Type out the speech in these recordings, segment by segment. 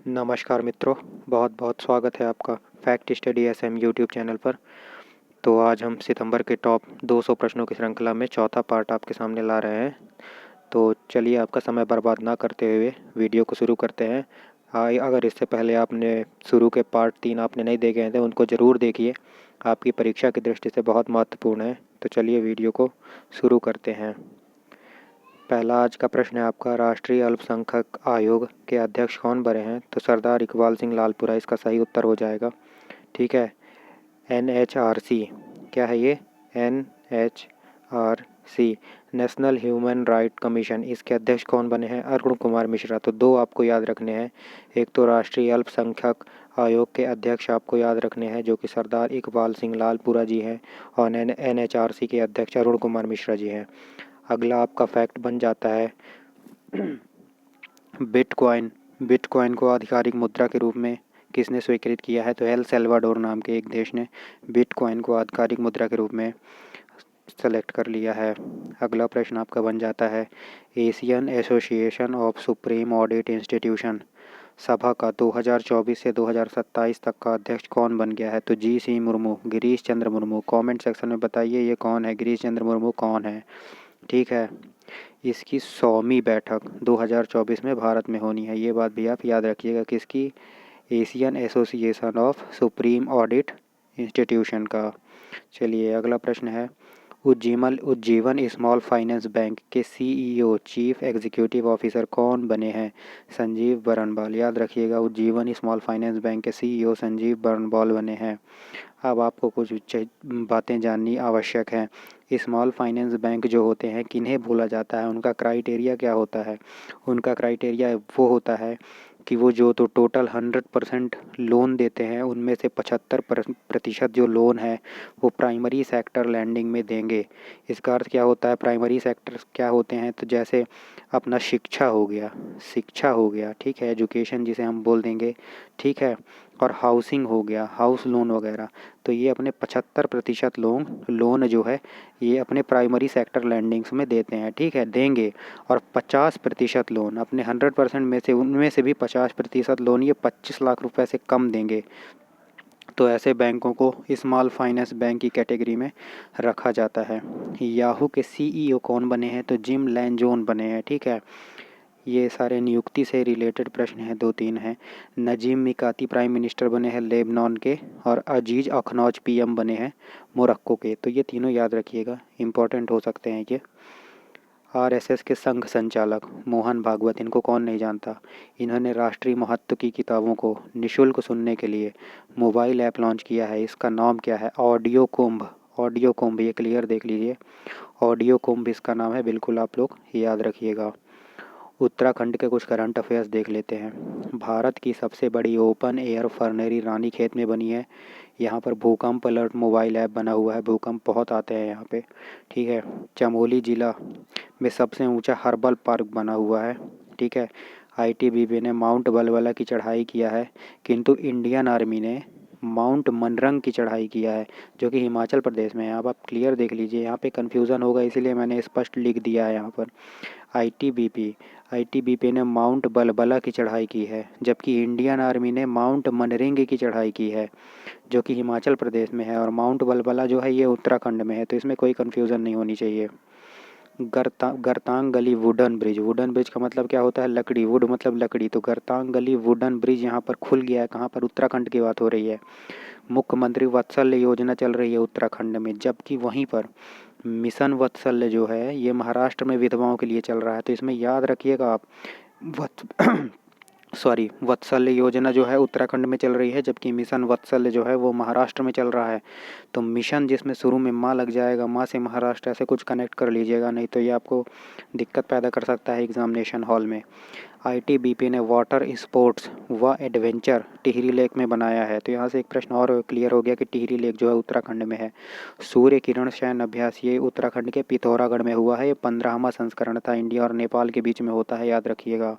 नमस्कार मित्रों, बहुत बहुत स्वागत है आपका fact study SM YouTube channel पर। तो आज हम सितंबर के टॉप 200 प्रश्नों की श्रृंखला में चौथा पार्ट आपके सामने ला रहे हैं। तो चलिए आपका समय बर्बाद ना करते हुए वीडियो को शुरू करते हैं। अगर इससे पहले आपने शुरू के पार्ट 3 आपने नहीं देखे हैं तो उनको ज़रूर देखिए, आपकी परीक्षा की दृष्टि से बहुत महत्वपूर्ण है। तो चलिए वीडियो को शुरू करते हैं। पहला आज का प्रश्न है आपका, राष्ट्रीय अल्पसंख्यक आयोग के अध्यक्ष कौन बने हैं? तो सरदार इकबाल सिंह लालपुरा इसका सही उत्तर हो जाएगा। ठीक है। NHRC क्या है ये? NHRC national human right commission, इसके अध्यक्ष कौन बने हैं? अरुण कुमार मिश्रा। तो दो आपको याद रखने हैं, एक तो राष्ट्रीय अल्पसंख्यक आयोग के अध्यक्ष आपको याद रखने हैं जो कि सरदार इकबाल सिंह लालपुरा जी हैं, और NHRC के अध्यक्ष अरुण कुमार मिश्रा जी हैं। अगला आपका फैक्ट बन जाता है बिटकॉइन को आधिकारिक मुद्रा के रूप में किसने स्वीकृत किया है? तो एल सल्वाडोर नाम के एक देश ने बिटकॉइन को आधिकारिक मुद्रा के रूप में सेलेक्ट कर लिया है। अगला प्रश्न आपका बन जाता है, Asian association of supreme audit institution सभा का 2024 से 2027 तक का अध्यक्ष कौन बन गया है? तो GC Murmu, Girish Chandra Murmu. Comment section में बताइए ये कौन है, गिरीश चंद्र मुर्मू कौन है। ठीक है। इसकी 100वीं बैठक 2024 में भारत में होनी है, ये बात भी आप याद रखिएगा। किसकी? Asian association of supreme audit institution का। चलिए अगला प्रश्न है, उज्जीवन स्मॉल फाइनेंस बैंक के CEO चीफ एग्जीक्यूटिव ऑफिसर कौन बने हैं? संजीव बरनवाल। याद रखिएगा, उज्जीवन स्मॉल फाइनेंस बैंक के CEO संजीव बरनवाल बने हैं। अब आपको कुछ बातें जाननी आवश्यक हैं। स्मॉल फाइनेंस बैंक जो होते हैं किन्हें बोला जाता है, उनका क्राइटेरिया क्या होता है? उनका क्राइटेरिया वो होता है कि वो जो तो टोटल 100% लोन देते हैं उनमें से 75% जो लोन है वो प्राइमरी सेक्टर लैंडिंग में देंगे। इसका अर्थ क्या होता है? प्राइमरी सेक्टर क्या होते हैं? तो जैसे अपना शिक्षा हो गया, ठीक है, एजुकेशन जिसे हम बोल देंगे, ठीक है, और हाउसिंग हो गया, हाउस लोन वगैरह। तो ये अपने 75% लोन जो है ये अपने प्राइमरी सेक्टर लैंडिंग्स में देते हैं, ठीक है, देंगे। और 50% लोन अपने 100% में से, उनमें से भी 50% लोन ये 25 लाख रुपए से कम देंगे। तो ऐसे बैंकों को स्मॉल फाइनेंस बैंक की कैटेगरी में रखा जाता है। याहू के CEO कौन बने हैं? तो जिम लैंजोन बने हैं, ठीक है। ये सारे नियुक्ति से रिलेटेड प्रश्न हैं, 2-3 हैं। नजीम मिकाती प्राइम मिनिस्टर बने हैं लेबनान के, और अजीज अखनौज PM बने हैं मोरक्को के। तो ये तीनों याद रखिएगा, इम्पोर्टेंट हो सकते हैं ये। RSS के संघ संचालक मोहन भागवत, इनको कौन नहीं जानता। इन्होंने राष्ट्रीय महत्व की किताबों को निःशुल्क सुनने के लिए मोबाइल ऐप लॉन्च किया है। इसका नाम क्या है? ऑडियो कुंभ, ये क्लियर देख लीजिए, ऑडियो कुंभ इसका नाम है, बिल्कुल आप लोग याद रखिएगा। उत्तराखंड के कुछ करंट अफेयर्स देख लेते हैं। भारत की सबसे बड़ी ओपन एयर फर्नेरी रानीखेत में बनी है। यहाँ पर भूकंप अलर्ट मोबाइल ऐप बना हुआ है, भूकंप बहुत आते हैं यहाँ पे, ठीक है। चमोली जिला में सबसे ऊंचा हर्बल पार्क बना हुआ है, ठीक है। ITBP ने माउंट बलबला की चढ़ाई किया है, किंतु इंडियन आर्मी ने माउंट मनरंग की चढ़ाई किया है जो कि हिमाचल प्रदेश में है। अब आप क्लियर देख लीजिए, यहाँ पे कन्फ्यूज़न होगा इसीलिए मैंने स्पष्ट लिख दिया है यहाँ पर। ITBP ने माउंट बलबला की चढ़ाई की है, जबकि इंडियन आर्मी ने माउंट मनरिंग की चढ़ाई की है जो कि हिमाचल प्रदेश में है, और माउंट बलबला जो है ये उत्तराखंड में है। तो इसमें कोई कन्फ्यूज़न नहीं होनी चाहिए। गरतांग गली वुडन ब्रिज का मतलब क्या होता है? लकड़ी, वुड मतलब लकड़ी, तो गरतांग गली वुडन ब्रिज यहाँ पर खुल गया है। कहाँ पर? उत्तराखंड की बात हो रही है। मुख्यमंत्री वात्सल्य योजना चल रही है उत्तराखंड में, जबकि वहीं पर मिशन वात्सल्य जो है ये महाराष्ट्र में विधवाओं के लिए चल रहा है। तो इसमें याद रखिएगा आप, वत्सल्य योजना जो है उत्तराखंड में चल रही है, जबकि मिशन वत्सल्य जो है वो महाराष्ट्र में चल रहा है। तो मिशन जिसमें शुरू में माँ लग जाएगा, माँ से महाराष्ट्र, ऐसे कुछ कनेक्ट कर लीजिएगा, नहीं तो ये आपको दिक्कत पैदा कर सकता है एग्जामिनेशन हॉल में। ITBP ने वाटर स्पोर्ट्स व एडवेंचर टिहरी लेक में बनाया है। तो यहाँ से एक प्रश्न और क्लियर हो गया कि टिहरी लेक जो है उत्तराखंड में है। सूर्य किरण शयन अभ्यास ये उत्तराखंड के पिथौरागढ़ में हुआ है। ये 15वां संस्करण था, इंडिया और नेपाल के बीच में होता है, याद रखिएगा।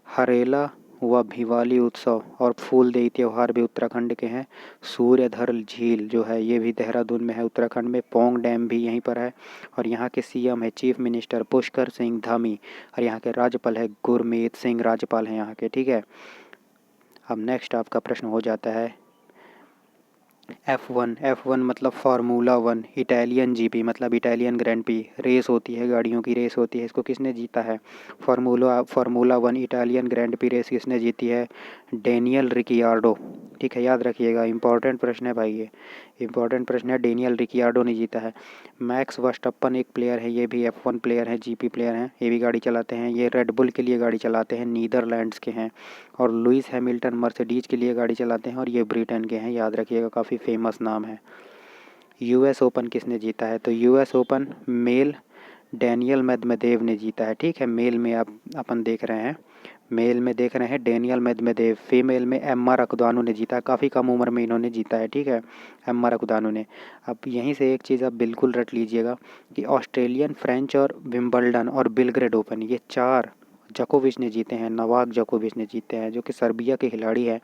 हरेला व भिवाली उत्सव और फूलदेई त्यौहार भी उत्तराखंड के हैं। सूर्यधर झील जो है ये भी देहरादून में है उत्तराखंड में। पोंग डैम भी यहीं पर है, और यहाँ के CM है चीफ मिनिस्टर पुष्कर सिंह धामी, और यहाँ के राज्यपाल है गुरमीत सिंह, राज्यपाल हैं यहाँ के, ठीक है। अब नेक्स्ट आपका प्रश्न हो जाता है F1 मतलब फार्मूला वन, इटालियन जीपी मतलब इटालियन ग्रैंड पी, रेस होती है, गाड़ियों की रेस होती है, इसको किसने जीता है? फार्मूला वन इटालियन ग्रैंड पी रेस किसने जीती है? Daniel Ricciardo. ठीक है, याद रखिएगा, इंपॉर्टेंट प्रश्न है भाई, ये इंपॉर्टेंट प्रश्न है, डेनियल रिकियार्डो ने जीता है। मैक्स वर्स्टप्पन एक प्लेयर है, ये भी F1 प्लेयर है, जीपी प्लेयर हैं, ये भी गाड़ी चलाते हैं, ये रेडबुल के लिए गाड़ी चलाते हैं, नीदरलैंड्स के हैं। और लुइस हैमिल्टन मर्सिडीज के लिए गाड़ी चलाते हैं और ये ब्रिटेन के हैं, याद रखिएगा, काफ़ी फेमस नाम है। यूएस ओपन किसने जीता है? तो US Open male Daniil Medvedev ने जीता है। ठीक है, मेल में आप अपन देख रहे हैं, मेल में देख रहे हैं डेनियल मेदवेदेव, फीमेल में एम्मा रखदानू ने जीता है, काफ़ी कम उम्र में इन्होंने जीता है। ठीक है, एम्मा रखदानू ने। अब यहीं से एक चीज़ आप बिल्कुल रट लीजिएगा कि ऑस्ट्रेलियन, फ्रेंच और विम्बलडन और बेलग्रेड ओपन, ये 4 जोकोविच ने जीते हैं, नोवाक जोकोविच ने जीते हैं, जो कि सर्बिया के खिलाड़ी हैं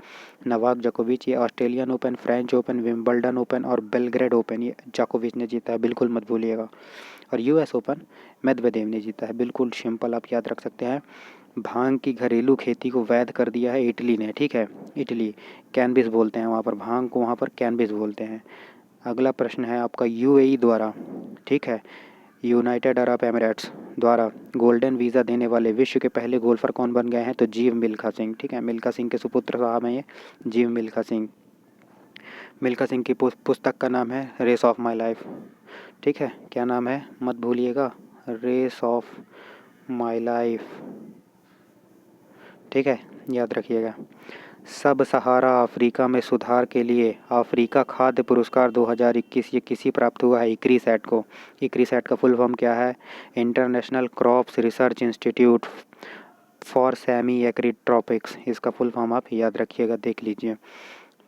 नोवाक जोकोविच। ये Australian open, French open, Wimbledon open और बेलग्रेड ओपन ये जोकोविच ने जीता है, बिल्कुल मत भूलिएगा। और यूएस ओपन मेदवेदेव ने जीता है, बिल्कुल सिंपल आप याद रख सकते हैं। भांग की घरेलू खेती को वैध कर दिया है इटली ने। ठीक है, इटली, कैनबिस बोलते हैं वहाँ पर, भांग को वहाँ पर कैनबिस बोलते हैं। अगला प्रश्न है आपका यूएई द्वारा, ठीक है, यूनाइटेड अरब एमिरेट्स द्वारा गोल्डन वीज़ा देने वाले विश्व के पहले गोल्फर कौन बन गए हैं? तो जीव मिल्खा सिंह। ठीक है, मिल्खा सिंह के सुपुत्र साहब हैं ये, जीव मिल्खा सिंह। मिल्खा सिंह की पुस्तक का नाम है रेस ऑफ माई लाइफ। ठीक है, क्या नाम है मत भूलिएगा, रेस ऑफ माई लाइफ। ठीक है, याद रखिएगा। सब सहारा अफ्रीका में सुधार के लिए अफ्रीका खाद्य पुरस्कार 2021 ये किसी प्राप्त हुआ है? इक्रीसैट को। इक्रीसैट का फुल फॉर्म क्या है? International crops research institute for semi arid tropics, इसका फुल फॉर्म आप याद रखिएगा, देख लीजिए।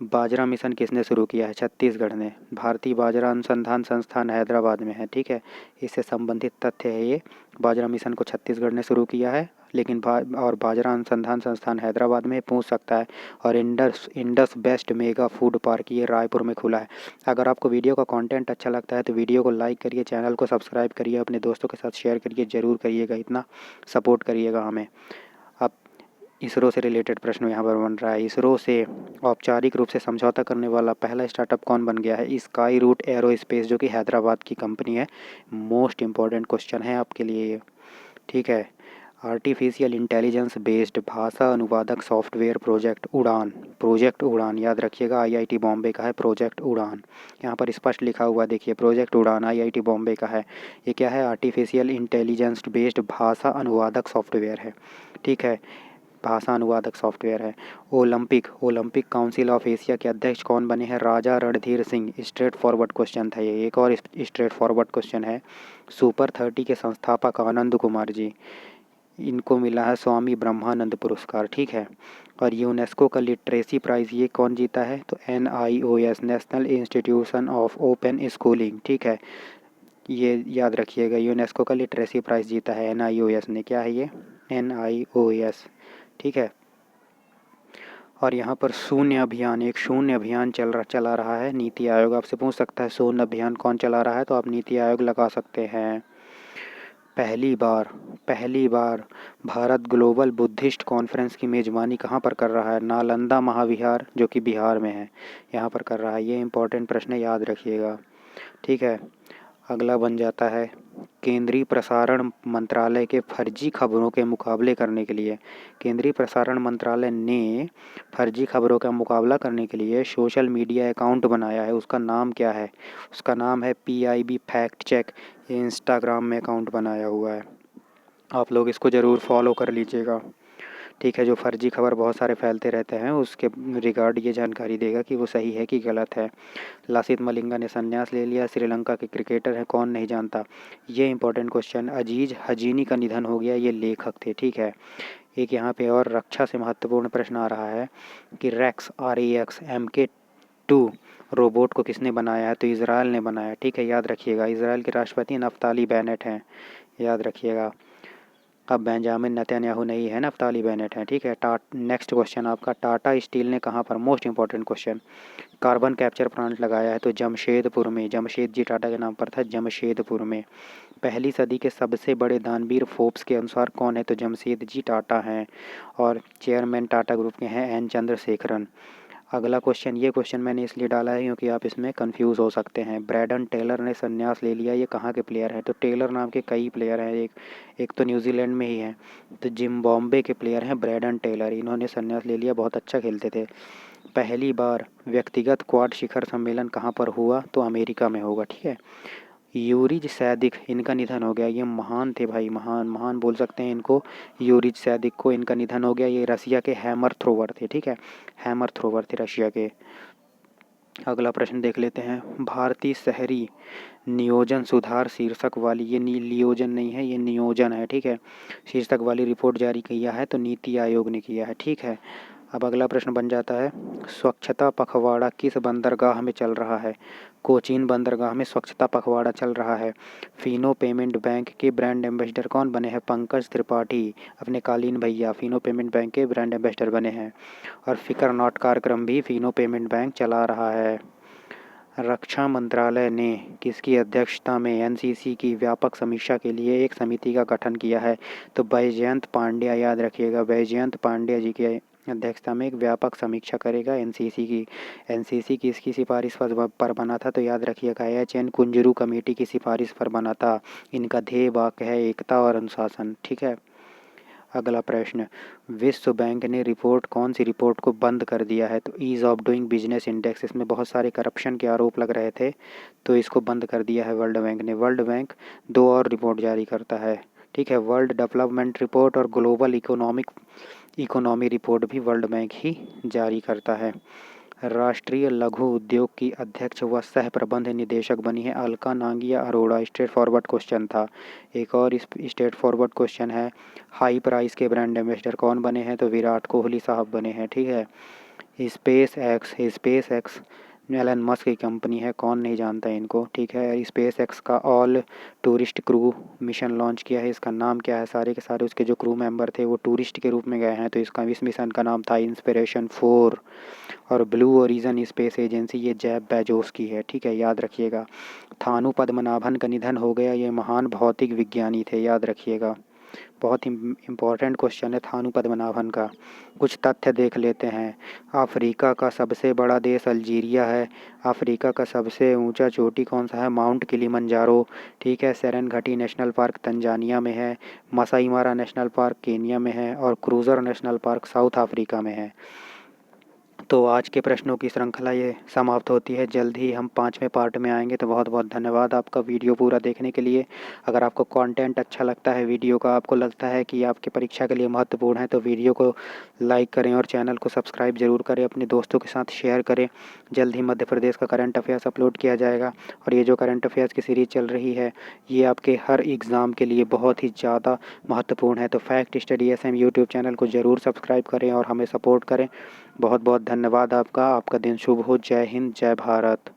बाजरा मिशन किसने शुरू किया है? छत्तीसगढ़ ने। भारतीय बाजरा अनुसंधान संस्थान हैदराबाद में है। ठीक है, इससे संबंधित तथ्य है ये, बाजरा मिशन को छत्तीसगढ़ ने शुरू किया है, लेकिन और बाजरा अनुसंधान संस्थान हैदराबाद में पूछ सकता है। और Indus best mega food park ये रायपुर में खुला है। अगर आपको वीडियो का कंटेंट अच्छा लगता है तो वीडियो को लाइक करिए, चैनल को सब्सक्राइब करिए, अपने दोस्तों के साथ शेयर करिए, ज़रूर करिएगा, इतना सपोर्ट करिएगा हमें। अब इसरो से रिलेटेड प्रश्न यहाँ पर बन रहा है, इसरो से औपचारिक रूप से समझौता करने वाला पहला स्टार्टअप कौन बन गया है? स्काई रूट एरोस्पेस, जो कि हैदराबाद की कंपनी है। मोस्ट इम्पॉर्टेंट क्वेश्चन है आपके लिए ये। ठीक है, आर्टिफिशियल इंटेलिजेंस बेस्ड भाषा अनुवादक सॉफ्टवेयर प्रोजेक्ट उड़ान याद रखिएगा, आईआईटी बॉम्बे का है प्रोजेक्ट उड़ान। यहाँ पर स्पष्ट लिखा हुआ देखिए, प्रोजेक्ट उड़ान आईआईटी बॉम्बे का है। ये क्या है? आर्टिफिशियल इंटेलिजेंस बेस्ड भाषा अनुवादक सॉफ्टवेयर है। ठीक है, भाषा अनुवादक सॉफ्टवेयर है। ओलंपिक काउंसिल ऑफ एशिया के अध्यक्ष कौन बने हैं? Raja Randhir Singh. Straight forward question था ये। एक और स्ट्रेट फॉरवर्ड क्वेश्चन है, सुपर 30 के संस्थापक आनंद कुमार जी, इनको मिला है स्वामी ब्रह्मानंद पुरस्कार। ठीक है, और यूनेस्को का लिटरेसी प्राइज़ ये कौन जीता है? तो NIOS, national institution of open schooling. ठीक है, ये याद रखिएगा, यूनेस्को का लिटरेसी प्राइज़ जीता है NIOS ने। क्या है ये? NIOS। ठीक है, और यहाँ पर शून्य अभियान, एक शून्य अभियान चला रहा है। नीति आयोग आपसे पूछ सकता है शून्य अभियान कौन चला रहा है, तो आप नीति आयोग लगा सकते हैं। पहली बार भारत ग्लोबल बुद्धिस्ट कॉन्फ्रेंस की मेज़बानी कहाँ पर कर रहा है? नालंदा महाविहार, जो कि बिहार में है, यहाँ पर कर रहा है। ये इंपॉर्टेंट प्रश्न है, याद रखिएगा। ठीक है, अगला बन जाता है, केंद्रीय प्रसारण मंत्रालय के फर्जी खबरों के मुकाबले करने के लिए, केंद्रीय प्रसारण मंत्रालय ने फर्जी खबरों का मुकाबला करने के लिए सोशल मीडिया अकाउंट बनाया है। उसका नाम क्या है? उसका नाम है PIB फैक्ट चेक। ये इंस्टाग्राम में अकाउंट बनाया हुआ है, आप लोग इसको ज़रूर फॉलो कर लीजिएगा। ठीक है, जो फर्जी खबर बहुत सारे फैलते रहते हैं उसके रिगार्ड ये जानकारी देगा कि वो सही है कि गलत है। लासित मलिंगा ने संन्यास ले लिया, श्रीलंका के क्रिकेटर हैं, कौन नहीं जानता। ये इंपॉर्टेंट क्वेश्चन। अजीज हजीनी का निधन हो गया, ये लेखक थे। ठीक है, एक यहाँ पे और रक्षा से महत्वपूर्ण प्रश्न आ रहा है कि RAX MK2 रोबोट को किसने बनाया है? तो इज़राइल ने बनाया। ठीक है, याद रखिएगा, इज़राइल के राष्ट्रपति नफ्ताली बेनेट हैं, याद रखिएगा। अब बेंजामिन नेतन्याहू नहीं है, नफ्ताली बेनेट है, ठीक है। नेक्स्ट क्वेश्चन आपका, टाटा स्टील ने कहाँ पर, most important question, carbon capture plant लगाया है? तो जमशेदपुर में, जमशेद जी टाटा के नाम पर था, जमशेदपुर में। पहली सदी के सबसे बड़े दानवीर फोर्ब्स के अनुसार कौन है? तो जमशेद जी टाटा हैं और चेयरमैन टाटा ग्रुप के हैं एन चंद्रशेखरन। अगला क्वेश्चन, ये क्वेश्चन मैंने इसलिए डाला है क्योंकि आप इसमें कंफ्यूज हो सकते हैं। ब्रैडन टेलर ने संन्यास ले लिया, ये कहाँ के प्लेयर हैं? तो टेलर नाम के कई प्लेयर हैं, एक तो न्यूजीलैंड में ही है, तो जिम्बाब्वे के प्लेयर हैं ब्रैडन टेलर, इन्होंने संन्यास ले लिया, बहुत अच्छा खेलते थे। पहली बार व्यक्तिगत क्वाड शिखर सम्मेलन कहाँ पर हुआ? तो अमेरिका में होगा, ठीक है। यूरिज सैदिक, इनका निधन हो गया, ये महान थे भाई, महान महान बोल सकते हैं इनको, यूरिज सैदिक को, इनका निधन हो गया। ये रसिया के हैमर थ्रोवर थे, ठीक है, हैमर थ्रोवर थे रशिया के। अगला प्रश्न देख लेते हैं, भारतीय शहरी नियोजन सुधार शीर्षक वाली, ये नियोजन नहीं है, ये नियोजन है, ठीक है, शीर्षक वाली रिपोर्ट जारी किया है तो नीति आयोग ने किया है, ठीक है। अब अगला प्रश्न बन जाता है, स्वच्छता पखवाड़ा किस बंदरगाह में चल रहा है? कोचीन बंदरगाह में स्वच्छता पखवाड़ा चल रहा है। फिनो पेमेंट बैंक के ब्रांड एम्बेसडर कौन बने हैं? पंकज त्रिपाठी, अपने कालीन भैया फिनो पेमेंट बैंक के ब्रांड एम्बेसडर बने हैं। और फिकर नॉट कार्यक्रम भी फिनो पेमेंट बैंक चला रहा है। रक्षा मंत्रालय ने किसकी अध्यक्षता में एनसीसी की व्यापक समीक्षा के लिए एक समिति का गठन किया है? तो बैजयंत पांड्या, याद रखिएगा, बैजयंत पांड्या जी की अध्यक्षता में एक व्यापक समीक्षा करेगा एनसीसी की। एनसीसी किसकी सिफारिश पर बना था? तो याद रखिएगा, एच.एन. कुंजरू कमेटी की सिफारिश पर बना था। इनका ध्येय वाक्य है एकता और अनुशासन, ठीक है। अगला प्रश्न, विश्व बैंक ने रिपोर्ट, कौन सी रिपोर्ट को बंद कर दिया है? तो ease of doing business index, इसमें बहुत सारे करप्शन के आरोप लग रहे थे तो इसको बंद कर दिया है वर्ल्ड बैंक ने। वर्ल्ड बैंक दो और रिपोर्ट जारी करता है, ठीक है, वर्ल्ड डेवलपमेंट रिपोर्ट और ग्लोबल इकोनॉमी रिपोर्ट भी वर्ल्ड बैंक ही जारी करता है। राष्ट्रीय लघु उद्योग की अध्यक्ष व सह प्रबंध निदेशक बनी है Alka Nangia Arora. Straight forward question था। एक और स्ट्रेट फॉरवर्ड क्वेश्चन है, हाई प्राइस के ब्रांड एम्बेसडर कौन बने हैं? तो विराट कोहली साहब बने हैं, ठीक है। स्पेस एक्स एलन मस्क की कंपनी है, कौन नहीं जानता इनको, ठीक है। स्पेस एक्स का all tourist crew mission launch किया है, इसका नाम क्या है? सारे के सारे उसके जो क्रू मेंबर थे वो टूरिस्ट के रूप में गए हैं, तो इस मिशन का नाम था इंस्पिरेशन 4। और ब्लू ओरिजन स्पेस एजेंसी ये जेफ बेजोस की है, ठीक है, याद रखिएगा। थानु पद्मनाभन का निधन हो गया, ये महान भौतिक विज्ञानी थे, याद रखिएगा। बहुत ही इम्पोर्टेंट क्वेश्चन है थानु पद्मनाभन का। कुछ तथ्य देख लेते हैं। अफ्रीका का सबसे बड़ा देश अल्जीरिया है। अफ्रीका का सबसे ऊंचा चोटी कौन सा है? माउंट किलिमंजारो, ठीक है। सेरेनगेटी नेशनल पार्क तंजानिया में है। मसाई मारा नेशनल पार्क केन्या में है और cruiser national park south Africa में है। तो आज के प्रश्नों की श्रृंखला ये समाप्त होती है। जल्द ही हम 5वें पार्ट में आएंगे। तो बहुत बहुत धन्यवाद आपका वीडियो पूरा देखने के लिए। अगर आपको कंटेंट अच्छा लगता है वीडियो का, आपको लगता है कि आपकी परीक्षा के लिए महत्वपूर्ण है, तो वीडियो को लाइक करें और चैनल को सब्सक्राइब जरूर करें, अपने दोस्तों के साथ शेयर करें। जल्द ही मध्य प्रदेश का करंट अफेयर्स अपलोड किया जाएगा और ये जो करंट अफेयर्स की सीरीज़ चल रही है ये आपके हर एग्ज़ाम के लिए बहुत ही ज़्यादा महत्वपूर्ण है। तो fact study SM YouTube channel को ज़रूर सब्सक्राइब करें और हमें सपोर्ट करें। बहुत बहुत धन्यवाद आपका। आपका दिन शुभ हो। जय हिंद, जय भारत।